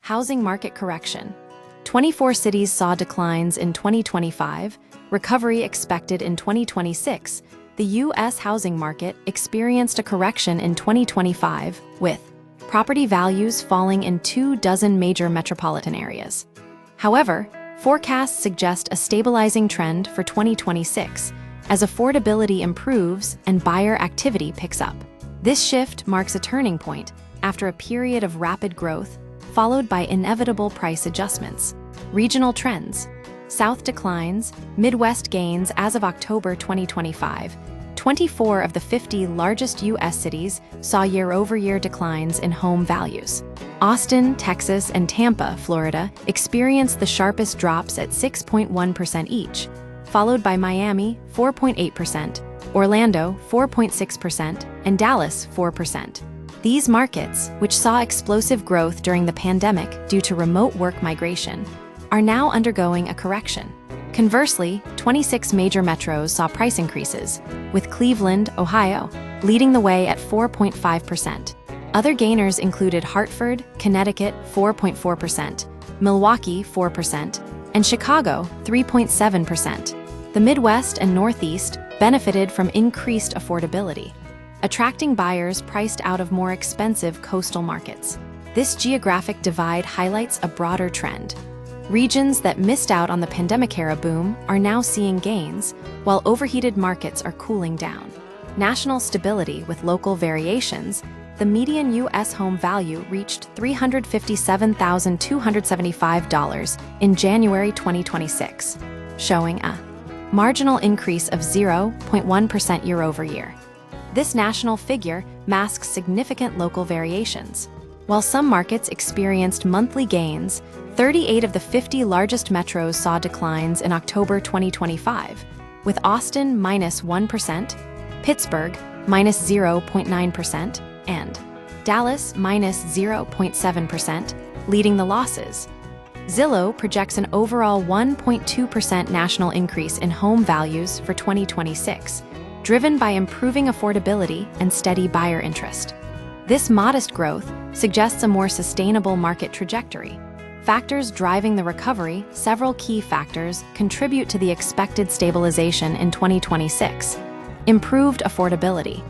Housing market correction. 24 cities saw declines in 2025, recovery expected in 2026. The U.S. housing market experienced a correction in 2025, with property values falling in 24 major metropolitan areas. However, forecasts suggest a stabilizing trend for 2026 as affordability improves and buyer activity picks up. This shift marks a turning point after a period of rapid growth, followed by inevitable price adjustments. Regional trends. South declines, Midwest gains. As of October 2025, 24 of the 50 largest U.S. cities saw year-over-year declines in home values. Austin, Texas, and Tampa, Florida, experienced the sharpest drops at 6.1% each, followed by Miami, 4.8%, Orlando, 4.6%, and Dallas, 4%. These markets, which saw explosive growth during the pandemic due to remote work migration, are now undergoing a correction. Conversely, 26 major metros saw price increases, with Cleveland, Ohio, leading the way at 4.5%. Other gainers included Hartford, Connecticut, 4.4%, Milwaukee, 4%, and Chicago, 3.7%. The Midwest and Northeast benefited from increased affordability, attracting buyers priced out of more expensive coastal markets. This geographic divide highlights a broader trend. Regions that missed out on the pandemic-era boom are now seeing gains, while overheated markets are cooling down. National stability with local variations. The median U.S. home value reached $357,275 in January 2026, showing a marginal increase of 0.1% year-over-year. This national figure masks significant local variations. While some markets experienced monthly gains, 38 of the 50 largest metros saw declines in October 2025, with Austin -1%, Pittsburgh -0.9%, and Dallas -0.7%, leading the losses. Zillow projects an overall 1.2% national increase in home values for 2026, driven by improving affordability and steady buyer interest. This modest growth suggests a more sustainable market trajectory. Factors driving the recovery. Several key factors contribute to the expected stabilization in 2026. Improved affordability.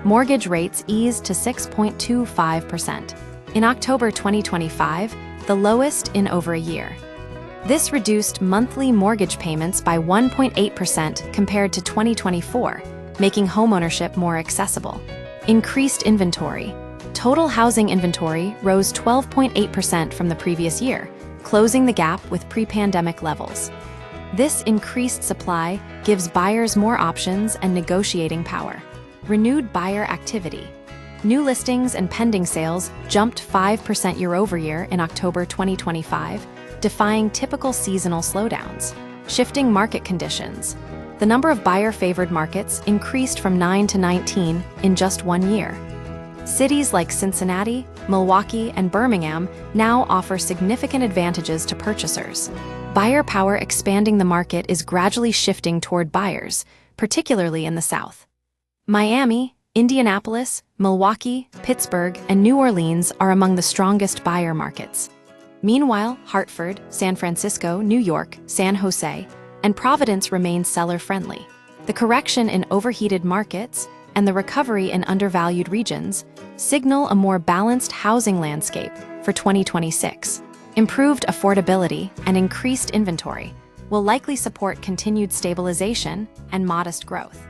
Mortgage rates eased to 6.25% in October 2025, the lowest in over a year. This reduced monthly mortgage payments by 1.8% compared to 2024, making homeownership more accessible. Increased inventory. Total housing inventory rose 12.8% from the previous year, closing the gap with pre-pandemic levels. This increased supply gives buyers more options and negotiating power. Renewed buyer activity. New listings and pending sales jumped 5% year-over-year in October 2025, defying typical seasonal slowdowns. Shifting market conditions. The number of buyer-favored markets increased from 9 to 19 in just 1 year. Cities like Cincinnati, Milwaukee, and Birmingham now offer significant advantages to purchasers. Buyer power expanding the market is gradually shifting toward buyers, particularly in the South. Miami, Indianapolis, Milwaukee, Pittsburgh, and New Orleans are among the strongest buyer markets. Meanwhile, Hartford, San Francisco, New York, San Jose, and Providence remain seller-friendly. The correction in overheated markets and the recovery in undervalued regions signal a more balanced housing landscape for 2026. Improved affordability and increased inventory will likely support continued stabilization and modest growth.